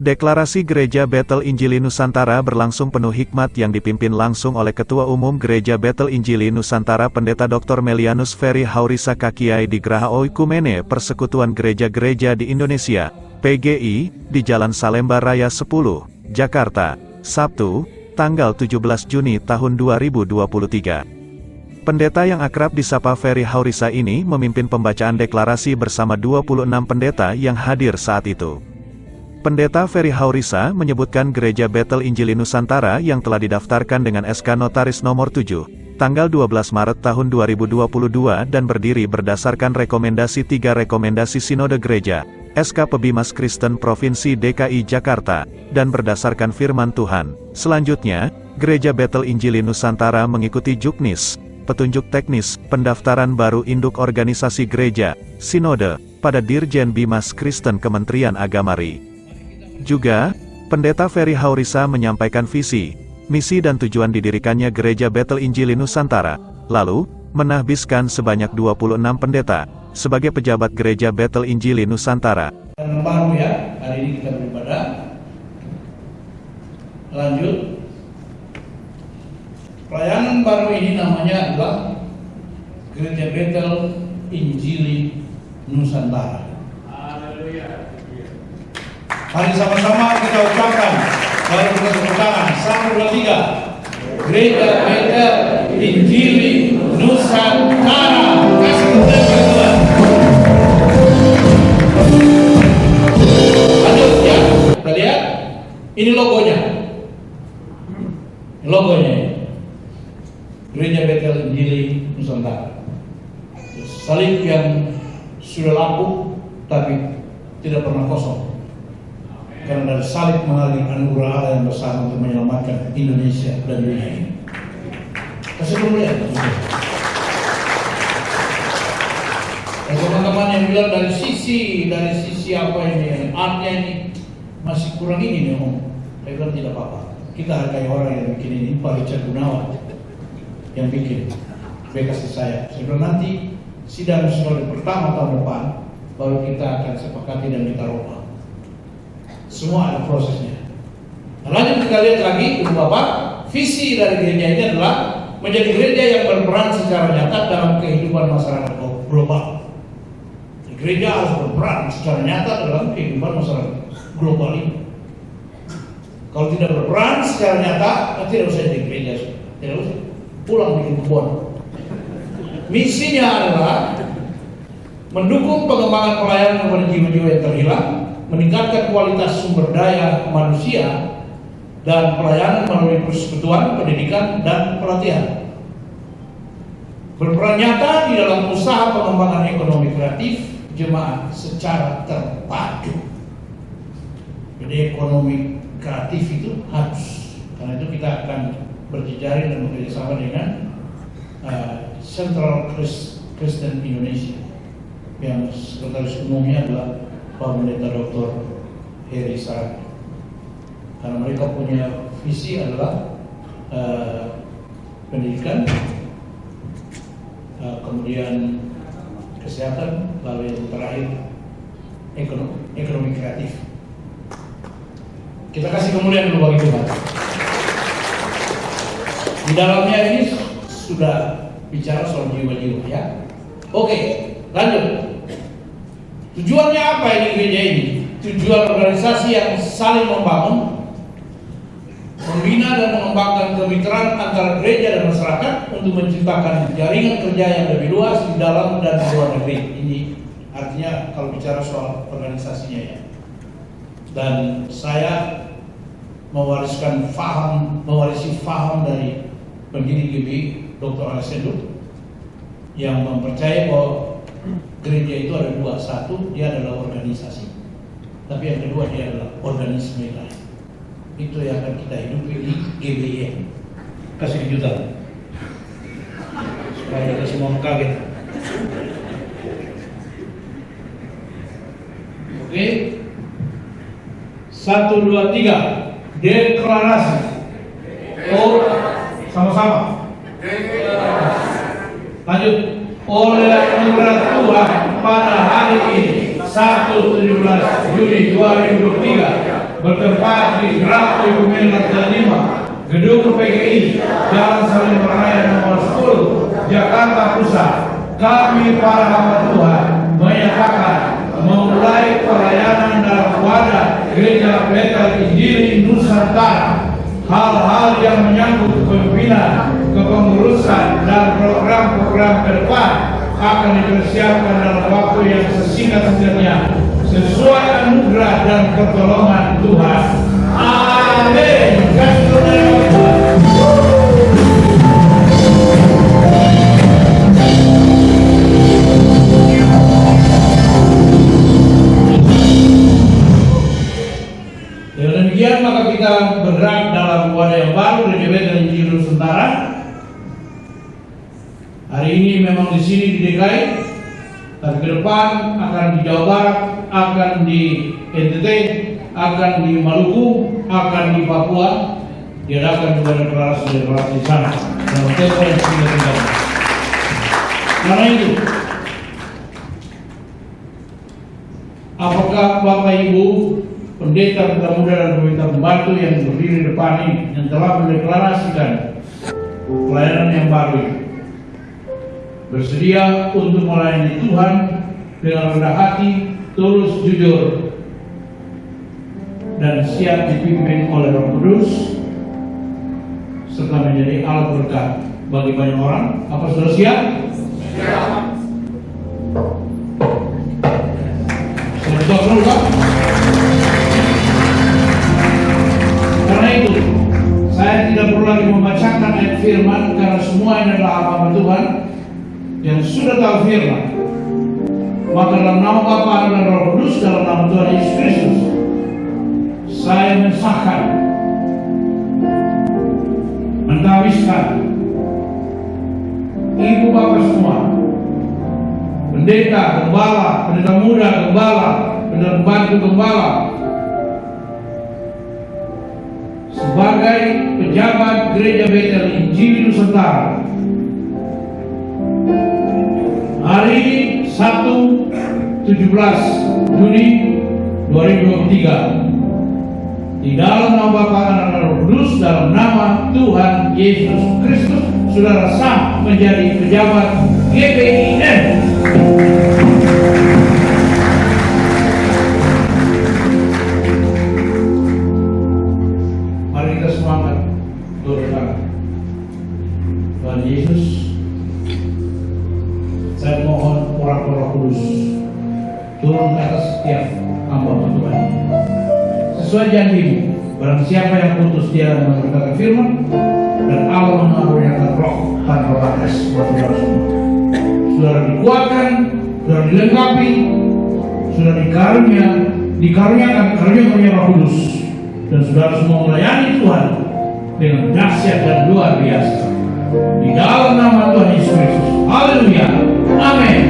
Deklarasi Gereja Bethel Injili Nusantara berlangsung penuh hikmat yang dipimpin langsung oleh Ketua Umum Gereja Bethel Injili Nusantara Pendeta Dr. Melianus Ferry Haurisa Kakiai di Graha Oikumene Persekutuan Gereja-Gereja di Indonesia, PGI, di Jalan Salemba Raya 10, Jakarta, Sabtu, tanggal 17 Juni tahun 2023. Pendeta yang akrab disapa Ferry Haurisa ini memimpin pembacaan deklarasi bersama 26 pendeta yang hadir saat itu. Pendeta Ferry Haurisa menyebutkan Gereja Bethel Injili Nusantara yang telah didaftarkan dengan SK Notaris nomor 7, tanggal 12 Maret tahun 2022 dan berdiri berdasarkan rekomendasi 3 rekomendasi Sinode Gereja, SK Pebimas Kristen Provinsi DKI Jakarta, dan berdasarkan firman Tuhan. Selanjutnya, Gereja Bethel Injili Nusantara mengikuti juknis, petunjuk teknis, pendaftaran baru induk organisasi gereja, Sinode, pada Dirjen Bimas Kristen Kementerian Agama RI. Juga, Pendeta Ferry Haurisa menyampaikan visi, misi dan tujuan didirikannya Gereja Bethel Injili Nusantara, lalu, menahbiskan sebanyak 26 pendeta, sebagai pejabat Gereja Bethel Injili Nusantara. Dan baru ya, hari ini kita beribadah. Lanjut. Pelayanan baru ini namanya adalah Gereja Bethel Injili Nusantara. Haleluya. Mari sama-sama kita ucapkan, baru kita tepuk tangan, 1, 2, 3. Gereja Bethel Injili Nusantara. Kasih tepuk Tuhan. Lanjut ya, kita lihat. Ini logonya. Logonya. Gereja Bethel Injili Nusantara. Salib yang sudah lapuk, tapi tidak pernah kosong. Karena dari salib mengalir anugerah Allah yang besar untuk menyelamatkan Indonesia dan dunia ini. Kasih kemuliaan. Dan teman-teman yang bilang dari sisi apa ini, artnya ini masih kurang ini nih Om. Saya bilang tidak apa-apa. Kita hargai orang yang bikin ini, Pak Richard Gunawan yang bikin. Bekasi saya. Saya bilang nanti sidang sinode pertama tahun depan baru kita akan sepakati dan kita roba. Semua ada prosesnya. Nah, lanjut kita lihat lagi, Ibu Bapak, visi dari gereja ini adalah menjadi gereja yang berperan secara nyata dalam kehidupan masyarakat global. Gereja harus berperan secara nyata dalam kehidupan masyarakat global ini. Kalau tidak berperan secara nyata, tidak usah jadi gereja, tidak usah pulang bikin kebun. Misinya adalah mendukung pengembangan pelayanan kepada jiwa-jiwa yang terhilang, meningkatkan kualitas sumber daya manusia, dan pelayanan melalui persekutuan, pendidikan, dan pelatihan. Berperan nyata di dalam usaha pengembangan ekonomi kreatif jemaat secara terpadu. Jadi ekonomi kreatif itu harus, karena itu kita akan berjejaring dan bekerjasama dengan Central Kristen Indonesia yang sekretaris umumnya adalah Pak Pendeta Dr. Heri Saragi. Karena mereka punya visi adalah pendidikan, kemudian kesehatan, lalu yang terakhir ekonomi kreatif. Kita kasih kemuliaan dulu bagi Tuhan. Di dalamnya ini sudah bicara soal jiwa-jiwa ya. Oke, lanjut. Tujuannya apa ini gereja ini? Tujuan organisasi yang saling membangun, membina dan mengembangkan kemitraan antara gereja dan masyarakat untuk menciptakan jaringan kerja yang lebih luas di dalam dan di luar negeri. Ini artinya kalau bicara soal organisasinya ya. Dan saya mewarisi faham dari pendiri GBI Dr. Alessandro yang mempercayai bahwa gereja itu ada dua. Satu, dia adalah organisasi. Tapi yang kedua, dia adalah organisme lain. Itu yang akan kita hidupi di GBI. Kasih kejutan supaya kita semua kaget. Oke. 1, 2, 3. Deklarasi. Oh, sama-sama. Lanjut. Oleh anugerah Tuhan pada hari ini 17 Juni 2023 bertempat di Geraha Oikumene Lantai 5, Gedung PGI, Jalan Salim Raya nomor 10, Jakarta Pusat. Kami para hamba Tuhan menyatakan memulai pelayanan dalam wadah Gereja Bethel Injili Nusantara. Hal-hal yang menyangkut kepemimpinan, kepengurusan, dan program-program ke depan akan dipersiapkan dalam waktu yang sesingkat-singkatnya sesuai anugerah dan pertolongan Tuhan. Amin. Kasih Tuhan. Dengan demikian maka kita bergerak dalam wadah yang baru Gereja Bethel Injili Nusantara. Hari ini memang di sini di DKI, tapi ke depan akan di Jawa Barat, akan di NTT, akan di Maluku, akan di Papua. Diadakan juga deklarasi di sana dalam tempo yang singkat. Karena itu, apakah Bapak Ibu pendeta, pendeta muda dan pendeta pembantu yang berdiri di depan ini yang telah mendeklarasikan pelayanan yang baru ini bersedia untuk melayani Tuhan dengan rendah hati, tulus, jujur, dan siap dipimpin oleh Roh Kudus serta menjadi alat berkat bagi banyak orang? Apa sudah siap? Siap. Sudah dulu, Pak? Karena itu, saya tidak perlu lagi membacakan ayat firman karena semua ini adalah hamba Tuhan yang sudah tahu firman. Maka dalam nama Bapa dan Roh Kudus, dalam nama Tuhan Yesus Kristus, saya mensahkan, mentawiskan ibu bapak semua, pendeta, gembala, pendeta muda, gembala, pendeta pembantu gembala, sebagai pejabat Gereja Bethel Injili Nusantara. Hari ini Sabtu 17 Juni 2023, di dalam nama Bapa dan Roh Kudus, dalam nama Tuhan Yesus Kristus, saudara sah menjadi pejabat GBIN. Mari kita semangat berdoa. Tuhan Yesus, saya mohon Roh Kudus turun ke atas setiap hamba Tuhan. Sesuai janji-Mu, barang siapa yang putus dia memberitakan firman dan Allah mengaruniakan roh tanpa batas buat saudara semua. Saudara dikuatkan, saudara dilengkapi, saudara dikaruniakan karunia Roh Kudus, dan saudara semua melayani Tuhan dengan dahsyat dan luar biasa. Di dalam nama Tuhan Yesus Kristus. Haleluya. Amin.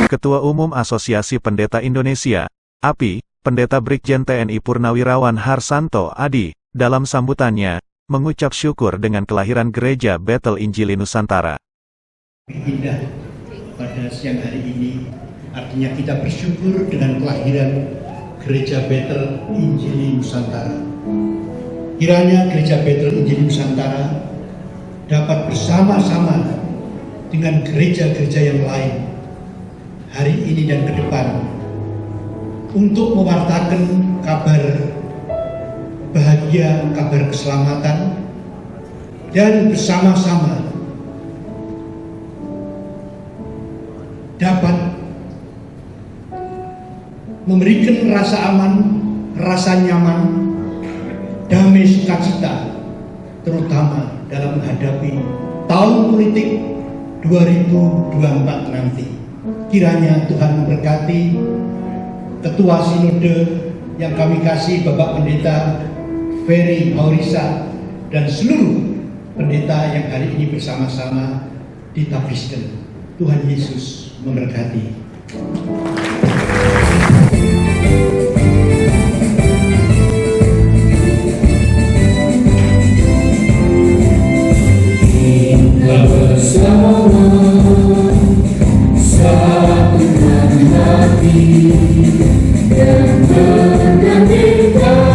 Ketua Umum Asosiasi Pendeta Indonesia, API, Pendeta Brigjen TNI Purnawirawan Harsanto Adi, dalam sambutannya, mengucap syukur dengan kelahiran Gereja Bethel Injili Nusantara. Indah pada siang hari ini, artinya kita bersyukur dengan kelahiran Gereja Bethel Injili Nusantara. Kiranya Gereja Bethel Injili Nusantara dapat bersama-sama dengan gereja-gereja yang lain hari ini dan ke depan untuk mewartakan kabar bahagia, kabar keselamatan, dan bersama-sama dapat memberikan rasa aman, rasa nyaman, damai sukacita, terutama dalam menghadapi tahun politik 2024 nanti. Kiranya Tuhan memberkati Ketua Sinode yang kami kasih, Bapak Pendeta Ferry Haurisa, dan seluruh pendeta yang hari ini bersama-sama ditabiskan. Tuhan Yesus memberkati. Bersama satu hati yang bergantikan.